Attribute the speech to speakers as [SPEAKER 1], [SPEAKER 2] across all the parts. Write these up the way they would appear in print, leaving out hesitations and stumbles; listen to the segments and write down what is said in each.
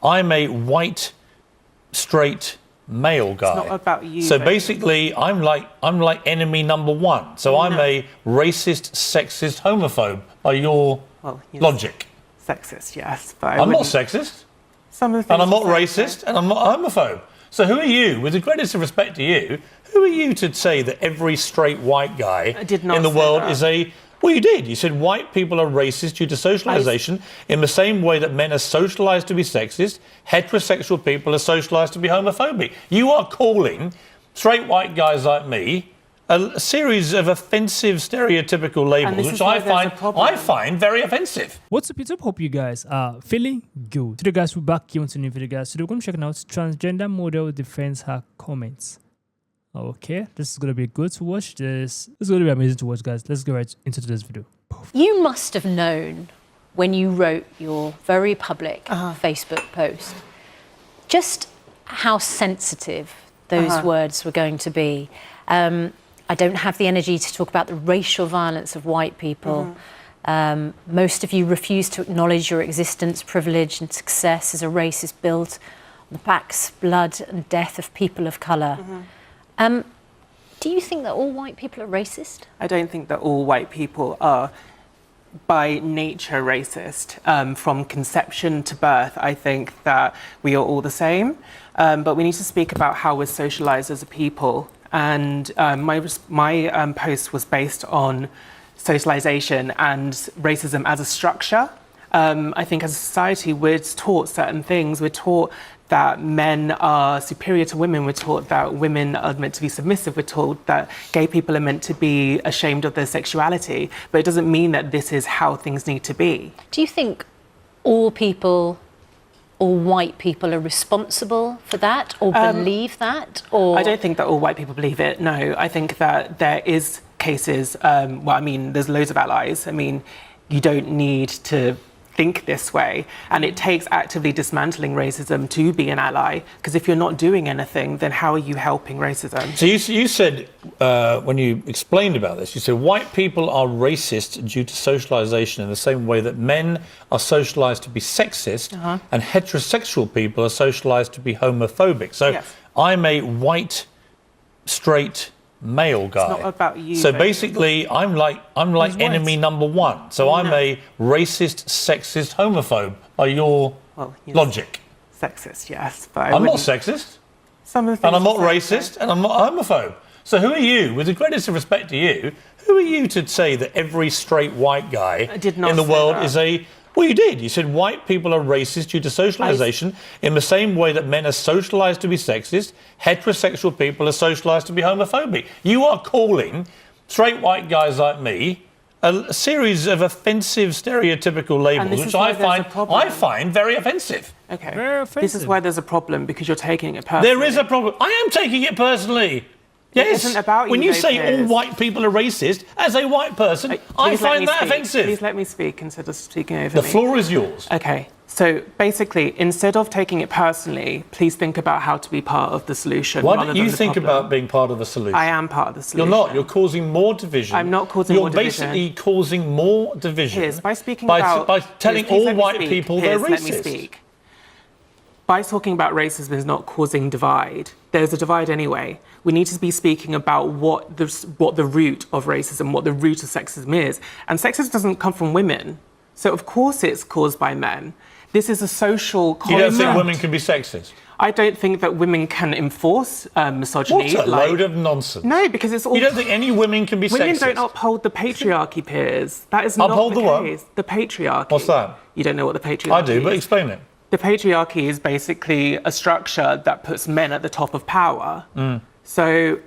[SPEAKER 1] I'm a white, straight, male guy.
[SPEAKER 2] It's not about you.
[SPEAKER 1] So basically, I'm like enemy number one. So I'm a racist, sexist, homophobe by your logic.
[SPEAKER 2] Sexist, yes, but
[SPEAKER 1] I'm not sexist.
[SPEAKER 2] Some of the things
[SPEAKER 1] and I'm not racist, and I'm not a homophobe. So who are you, with the greatest of respect to you, who are you to say that every straight white guy in the world is a... Well, you did. You said white people are racist due to socialisation in the same way that men are socialised to be sexist, heterosexual people are socialised to be homophobic. You are calling straight white guys like me a series of offensive, stereotypical labels, which I find very offensive.
[SPEAKER 3] What's up, YouTube? Hope you guys are feeling good. Today, guys, we're back here on a new video, guys. Today, we're going to check out transgender model defends her comments. Okay, this is going to be good to watch. This is going to be amazing to watch, guys. Let's go right into today's video.
[SPEAKER 4] You must have known when you wrote your very public Facebook post just how sensitive those words were going to be. I don't have the energy to talk about the racial violence of white people. Most of you refuse to acknowledge your existence, privilege and success as a race is built on the backs, blood and death of people of colour. Do you think that all white people are racist?
[SPEAKER 2] I don't think that all white people are by nature racist. From conception to birth, I think that we are all the same. But we need to speak about how we're socialised as a people. And my post was based on socialisation and racism as a structure. I think as a society, we're taught certain things. We're taught that men are superior to women. We're taught that women are meant to be submissive. We're told that gay people are meant to be ashamed of their sexuality. But it doesn't mean that this is how things need to be.
[SPEAKER 4] Do you think all people, all white people are responsible for that or believe that? Or
[SPEAKER 2] I don't think that all white people believe it, no. I think that there is cases, well, I mean, there's loads of allies. I mean, you don't need to think this way, and it takes actively dismantling racism to be an ally, because if you're not doing anything, then how are you helping racism?
[SPEAKER 1] So you said, when you explained about this, you said white people are racist due to socialisation in the same way that men are socialised to be sexist and heterosexual people are socialised to be homophobic. So I'm a white, straight, male guy.
[SPEAKER 2] It's not about you.
[SPEAKER 1] So basically, I'm like enemy number one. So I'm a racist, sexist, homophobe by your logic.
[SPEAKER 2] Sexist, yes, but
[SPEAKER 1] I'm not sexist.
[SPEAKER 2] Some of the
[SPEAKER 1] and I'm not racist, and I'm not a homophobe. So who are you, with the greatest of respect to you, who are you to say that every straight white guy in the world is a... Well, you did. You said white people are racist due to socialisation in the same way that men are socialised to be sexist, heterosexual people are socialised to be homophobic. You are calling straight white guys like me a series of offensive, stereotypical labels, which I find very offensive.
[SPEAKER 2] Okay.
[SPEAKER 3] Very offensive.
[SPEAKER 2] This is why there's a problem, because you're taking it personally.
[SPEAKER 1] There is a problem. I am taking it personally. Yes.
[SPEAKER 2] It isn't about you,
[SPEAKER 1] when you say
[SPEAKER 2] Piers.
[SPEAKER 1] all white people are racist, as a white person, I find that offensive.
[SPEAKER 2] Please let me speak instead of speaking over
[SPEAKER 1] me. The
[SPEAKER 2] me.
[SPEAKER 1] floor is yours.
[SPEAKER 2] Okay. So basically, instead of taking it personally, please think about how to be part of the solution.
[SPEAKER 1] Why don't you think about being part of the solution?
[SPEAKER 2] I am part of the solution.
[SPEAKER 1] You're not. You're causing more division.
[SPEAKER 2] I'm not causing more division.
[SPEAKER 1] You're basically causing more division.
[SPEAKER 2] Piers, by
[SPEAKER 1] telling all white people they're racist.
[SPEAKER 2] Let me speak. By talking about racism is not causing divide. There's a divide anyway. We need to be speaking about what the root of racism, what the root of sexism is. And sexism doesn't come from women. So of course it's caused by men. This is a social concept.
[SPEAKER 1] You don't think women can be sexist?
[SPEAKER 2] I don't think that women can enforce misogyny.
[SPEAKER 1] What a load of nonsense.
[SPEAKER 2] No, because it's all...
[SPEAKER 1] You don't think any women can be sexist?
[SPEAKER 2] Women don't uphold the patriarchy, Piers. That is not the case. The patriarchy.
[SPEAKER 1] What's that?
[SPEAKER 2] You don't know what the patriarchy is?
[SPEAKER 1] I do, but explain it.
[SPEAKER 2] The patriarchy is basically a structure that puts men at the top of power. So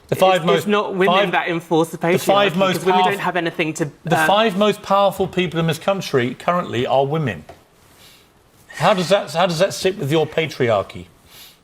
[SPEAKER 2] it's not women that enforce the patriarchy, because women don't have anything to...
[SPEAKER 1] The five most powerful people in this country currently are women. How does that sit with your patriarchy?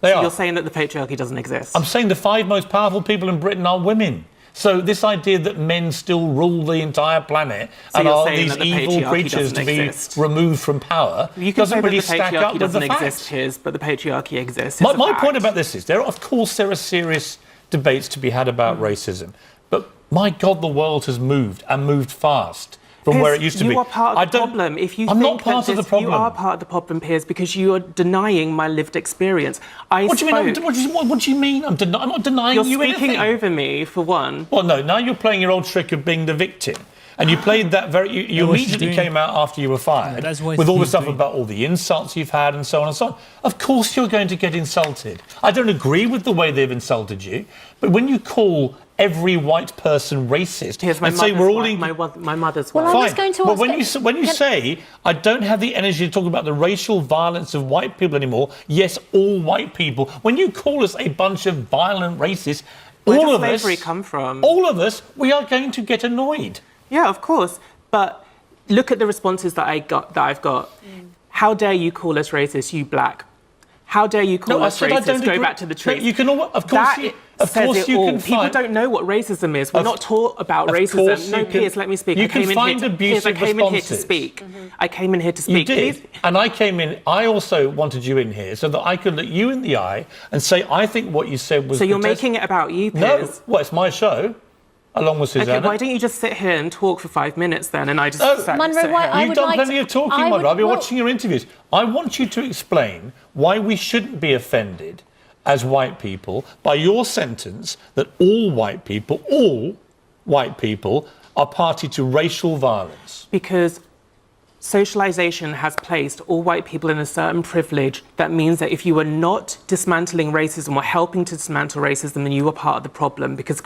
[SPEAKER 2] You're saying that the patriarchy doesn't exist?
[SPEAKER 1] I'm saying the five most powerful people in Britain are women. So this idea that men still rule the entire planet and are these evil creatures to be removed from power doesn't really stack up with the facts.
[SPEAKER 2] Piers, but the patriarchy exists.
[SPEAKER 1] My point about this is, of course there are serious debates to be had about racism, but my God, the world has moved, and moved fast. from where it used to be.
[SPEAKER 2] You are part of the problem. If you
[SPEAKER 1] I'm
[SPEAKER 2] think
[SPEAKER 1] not part of the problem.
[SPEAKER 2] You are part of the problem, Piers, because you are denying my lived experience.
[SPEAKER 1] What do you mean? What do you mean? I'm not denying you anything.
[SPEAKER 2] You're speaking over me, for one.
[SPEAKER 1] Well, no. Now you're playing your old trick of being the victim. And you played that you immediately came out after you were fired with all the stuff about all the insults you've had and so on and so on. Of course you're going to get insulted. I don't agree with the way they've insulted you, but when you call every white person racist and say we're all
[SPEAKER 2] my mother's
[SPEAKER 4] well,
[SPEAKER 2] wife.
[SPEAKER 4] I was going to ask.
[SPEAKER 1] But when you say I don't have the energy to talk about the racial violence of white people anymore, yes, all white people. When you call us a bunch of violent racists,
[SPEAKER 2] Where does slavery come from?
[SPEAKER 1] All of us, we are going to get annoyed.
[SPEAKER 2] Yeah, of course. But look at the responses that I've got. How dare you call us racist, you black? How dare you call us racist? Go back to the truth.
[SPEAKER 1] You can, of course, you can.
[SPEAKER 2] People don't know what racism is. We're not taught about racism. No, Piers, let me speak.
[SPEAKER 1] You can find abusive responses.
[SPEAKER 2] I came in here to speak. I came in here to speak.
[SPEAKER 1] You did. And I came in. I also wanted you in here so that I could look you in the eye and say I think what you said was.
[SPEAKER 2] So you're making it about you, Piers?
[SPEAKER 1] No. Well, it's my show. Along with Susanna.
[SPEAKER 2] Okay, why don't you just sit here and talk for 5 minutes then, and I just
[SPEAKER 1] You've done plenty of talking, Monroe. I've been watching your interviews. I want you to explain why we shouldn't be offended as white people by your sentence that all white people are party to racial violence.
[SPEAKER 2] Because socialization has placed all white people in a certain privilege that means that if you are not dismantling racism or helping to dismantle racism, then you are part of the problem, because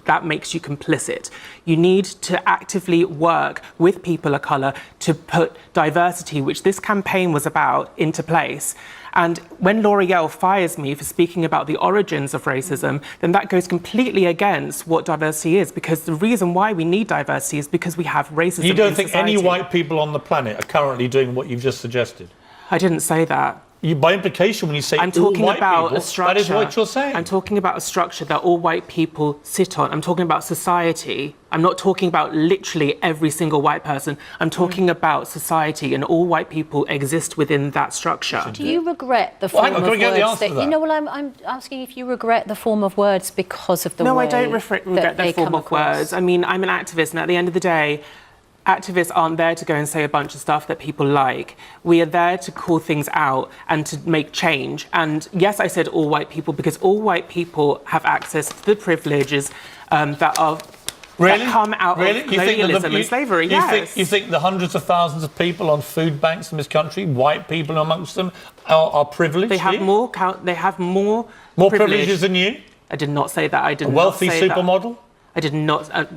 [SPEAKER 2] that makes you complicit. You need to actively work with people of colour to put diversity, which this campaign was about, into place. And when L'Oreal fires me for speaking about the origins of racism, then that goes completely against what diversity is, because the reason why we need diversity is because we have racism.
[SPEAKER 1] You don't think any white people on the planet are currently doing what you've just suggested?
[SPEAKER 2] I didn't say that.
[SPEAKER 1] By implication, when you say all white people, that is what you're saying.
[SPEAKER 2] I'm talking about a structure that all white people sit on. I'm talking about society. I'm not talking about literally every single white person. I'm talking about society, and all white people exist within that structure.
[SPEAKER 4] Do you regret the form of words that you know? Well, I'm asking if you regret the form of words because of the way.
[SPEAKER 2] No, I don't regret the form of words. I mean, I'm an activist, and at the end of the day, activists aren't there to go and say a bunch of stuff that people like. We are there to call things out and to make change. And yes, I said all white people because all white people have access to the privileges that come out of colonialism and slavery.
[SPEAKER 1] You think the hundreds of thousands of people on food banks in this country, white people amongst them, are privileged?
[SPEAKER 2] They have more. They have more
[SPEAKER 1] privileges than you.
[SPEAKER 2] I did not say that. I did
[SPEAKER 1] not say that. A wealthy supermodel?
[SPEAKER 2] I did not.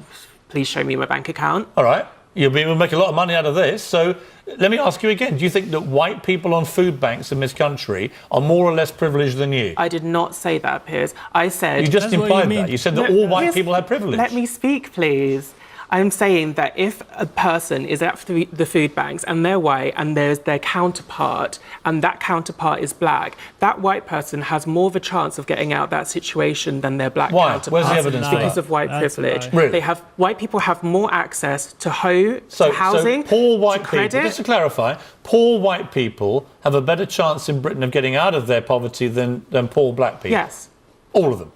[SPEAKER 2] Please show me my bank account.
[SPEAKER 1] All right. You'll make a lot of money out of this. So let me ask you again. Do you think that white people on food banks in this country are more or less privileged than you?
[SPEAKER 2] I did not say that, Piers. I said...
[SPEAKER 1] You just implied that. You said that all white people have privilege.
[SPEAKER 2] Let me speak, please. I'm saying that if a person is at the food banks and they're white and there's their counterpart and that counterpart is black, that white person has more of a chance of getting out that situation than their black counterpart.
[SPEAKER 1] Where's the evidence?
[SPEAKER 2] Because of white privilege.
[SPEAKER 1] Really?
[SPEAKER 2] White people have more access to housing,
[SPEAKER 1] so poor white
[SPEAKER 2] to credit.
[SPEAKER 1] People, just to clarify, poor white people have a better chance in Britain of getting out of their poverty than poor black people?
[SPEAKER 2] Yes.
[SPEAKER 1] All of them?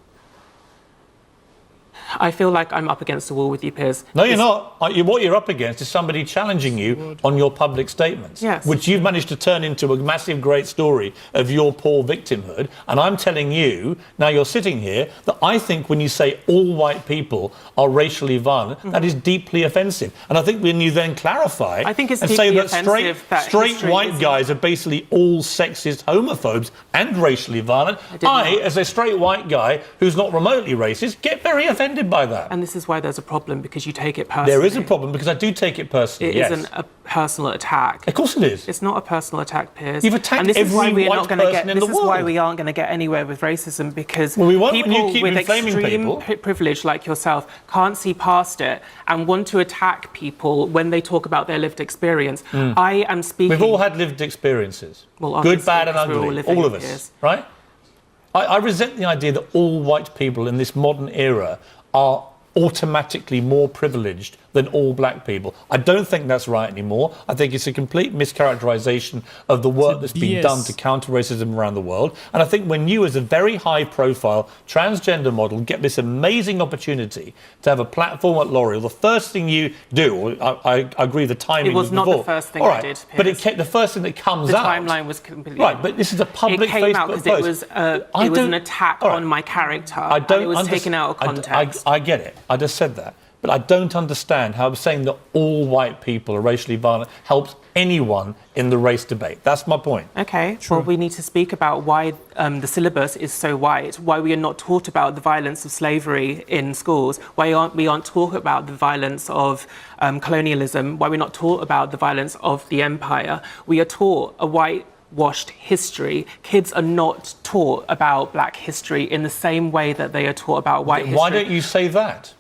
[SPEAKER 2] I feel like I'm up against the wall with you, Piers.
[SPEAKER 1] No, you're not. What you're up against is somebody challenging you on your public statements, which you've managed to turn into a massive, great story of your poor victimhood. And I'm telling you, now you're sitting here, that I think when you say all white people are racially violent, that is deeply offensive. And I think when you then clarify and say that straight white guys are basically all sexist homophobes and racially violent, I, as a straight white guy who's not remotely racist, get very offended by that.
[SPEAKER 2] And this is why there's a problem, because you take it personally.
[SPEAKER 1] There is a problem, because I do take it personally,
[SPEAKER 2] It isn't a personal attack.
[SPEAKER 1] Of course it is.
[SPEAKER 2] It's not a personal attack, Piers.
[SPEAKER 1] You've attacked every white person in the world.
[SPEAKER 2] This is why we aren't going to get anywhere with racism, because
[SPEAKER 1] people
[SPEAKER 2] with extreme privilege like yourself can't see past it and want to attack people when they talk about their lived experience. I am speaking...
[SPEAKER 1] We've all had lived experiences.
[SPEAKER 2] Well,
[SPEAKER 1] good, bad and ugly. All of us, right? I resent the idea that all white people in this modern era are automatically more privileged than all black people. I don't think that's right anymore. I think it's a complete mischaracterization of the work that's been done to counter racism around the world. And I think when you, as a very high-profile transgender model, get this amazing opportunity to have a platform at L'Oreal, the first thing you do, I agree the timing was
[SPEAKER 2] not
[SPEAKER 1] before.
[SPEAKER 2] the first thing
[SPEAKER 1] all right,
[SPEAKER 2] I did,
[SPEAKER 1] but the first thing that comes out...
[SPEAKER 2] The timeline was completely...
[SPEAKER 1] Right, but this is a public Facebook post.
[SPEAKER 2] It came out because it was an attack on my character, and it was taken out of context.
[SPEAKER 1] I get it. I just said that. But I don't understand how saying that all white people are racially violent helps anyone in the race debate. That's my point.
[SPEAKER 2] Okay, well, we need to speak about why the syllabus is so wide, why we are not taught about the violence of slavery in schools, why we aren't taught about the violence of colonialism, why we're not taught about the violence of the empire. We are taught a whitewashed history. Kids are not taught about black history in the same way that they are taught about white history.
[SPEAKER 1] Why don't you say that?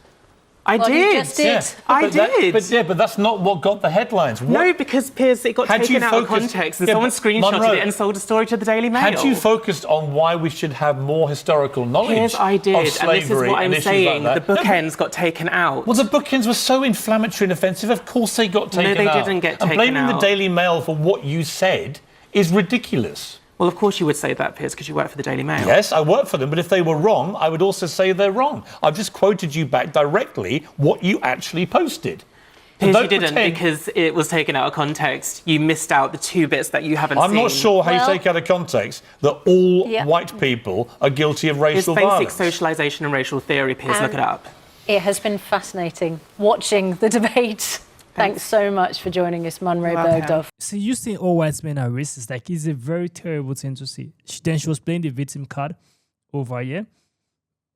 [SPEAKER 2] I did.
[SPEAKER 4] You just did.
[SPEAKER 1] Yeah.
[SPEAKER 2] I did.
[SPEAKER 1] But that's not what got the headlines.
[SPEAKER 2] No, because Piers, it got taken out of context and someone screenshotted it and sold a story to the Daily Mail.
[SPEAKER 1] Had you focused on why we should have more historical knowledge
[SPEAKER 2] Piers, I did,
[SPEAKER 1] of slavery
[SPEAKER 2] and this is what I'm saying.
[SPEAKER 1] Like
[SPEAKER 2] the bookends got taken out.
[SPEAKER 1] Well, the bookends were so inflammatory and offensive. Of course they got taken out.
[SPEAKER 2] No, they didn't get taken out.
[SPEAKER 1] And blaming the Daily Mail for what you said is ridiculous.
[SPEAKER 2] Well, of course you would say that, Piers, because you work for the Daily Mail.
[SPEAKER 1] Yes, I work for them, but if they were wrong, I would also say they're wrong. I've just quoted you back directly what you actually posted.
[SPEAKER 2] Piers, you didn't, because it was taken out of context. You missed out the two bits that you haven't seen.
[SPEAKER 1] I'm not sure how you take out of context that all white people are guilty of racial violence.
[SPEAKER 2] It's basic socialisation and racial theory, Piers. Look it up.
[SPEAKER 4] It has been fascinating watching the debate. Thanks so much for joining us, Munro Bergdorf.
[SPEAKER 3] See, you saying all white men are racist, like, it's a very terrible thing to see. Then she was playing the victim card over here.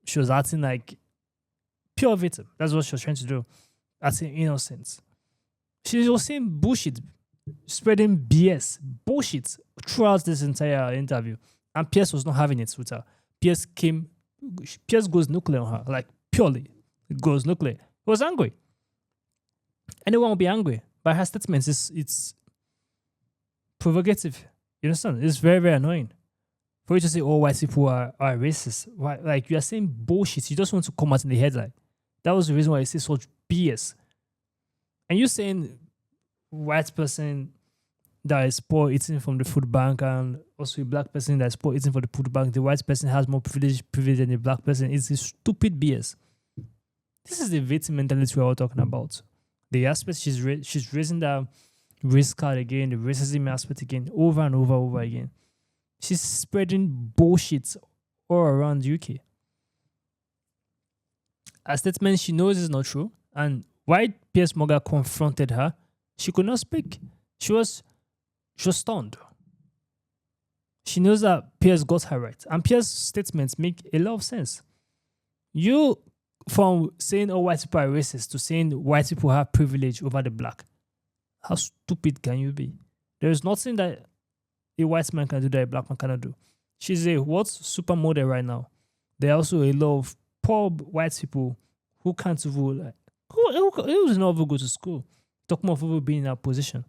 [SPEAKER 3] She was acting like pure victim. That's what she was trying to do. Acting innocent. She was saying bullshit, spreading BS, bullshit throughout this entire interview. And Piers was not having it with her. Piers goes nuclear on her, like purely goes nuclear. He was angry. Anyone will be angry by her statements. It's provocative. You understand? It's very, very annoying. For you to say all white people are racist. Why? Like, you are saying bullshit. You just want to come out in the headline. That was the reason why you say such BS. And you're saying white person that is poor eating from the food bank, and also a black person that is poor eating from the food bank, the white person has more privilege than the black person. It's a stupid BS. This is the victim mentality we're all talking about. The aspect she's raising the race card again, the racism aspect again, over and over again. She's spreading bullshit all around the UK. A statement she knows is not true, and why Piers Morgan confronted her, she could not speak. She was stunned. She knows that Piers got her right, and Piers' statements make a lot of sense. You, from saying all white people are racist to saying white people have privilege over the black, how stupid can you be? There is nothing that a white man can do that a black man cannot do. She's a supermodel right now. There are also a lot of poor white people who can't even, who does not even go to school. Talk more of people being in that position.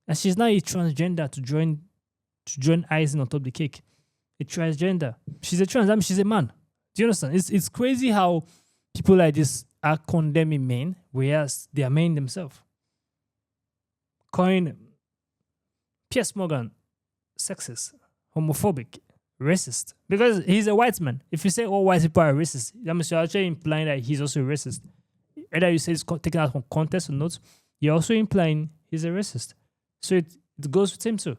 [SPEAKER 3] And she's now a transgender to join icing on top of the cake. A transgender. She's a trans, I mean, she's a man. Do you understand? It's crazy how people like this are condemning men, whereas they are men themselves. Calling Piers Morgan sexist, homophobic, racist, because he's a white man. If you say all white people are racist, that means you're actually implying that he's also racist. Either you say it's taken out from context or not, you're also implying he's a racist. So it goes with him too.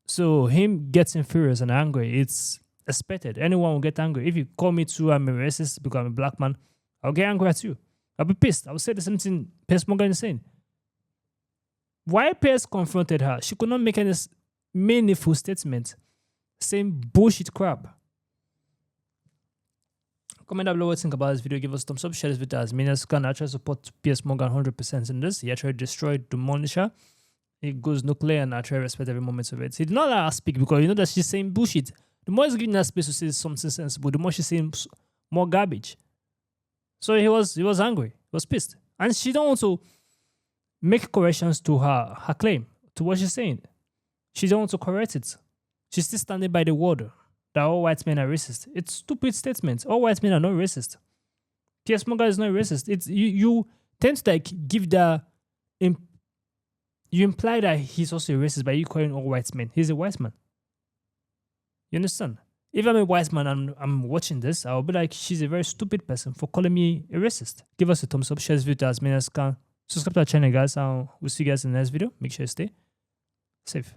[SPEAKER 3] So him getting furious and angry, it's expected. Anyone will get angry. If you call me too, I'm a racist because I'm a black man, I'll get angry at you. I'll be pissed. I'll say the same thing Piers Morgan is saying. Why Piers confronted her, she could not make any meaningful statement saying bullshit crap. Comment down below what you think about this video. Give us a thumbs up, share this video as many as you can. I try to support Piers Morgan 100% in this. He actually destroyed the Monisha. He goes nuclear, and I try to respect every moment of it. He did not let her speak because you know that she's saying bullshit. The more he's giving her space to say something sensible, the more she's saying more garbage. So he was angry. He was pissed. And she don't want to make corrections to her claim, to what she's saying. She don't want to correct it. She's still standing by the word that all white men are racist. It's stupid statement. All white men are not racist. Piers Morgan is not racist. It's you tend to like give you imply that he's also a racist by you calling all white men. He's a white man. You understand? If I'm a white man and I'm watching this, I'll be like, she's a very stupid person for calling me a racist. Give us a thumbs up, share this video as many as can. Subscribe to our channel, guys. We'll see you guys in the next video. Make sure you stay safe.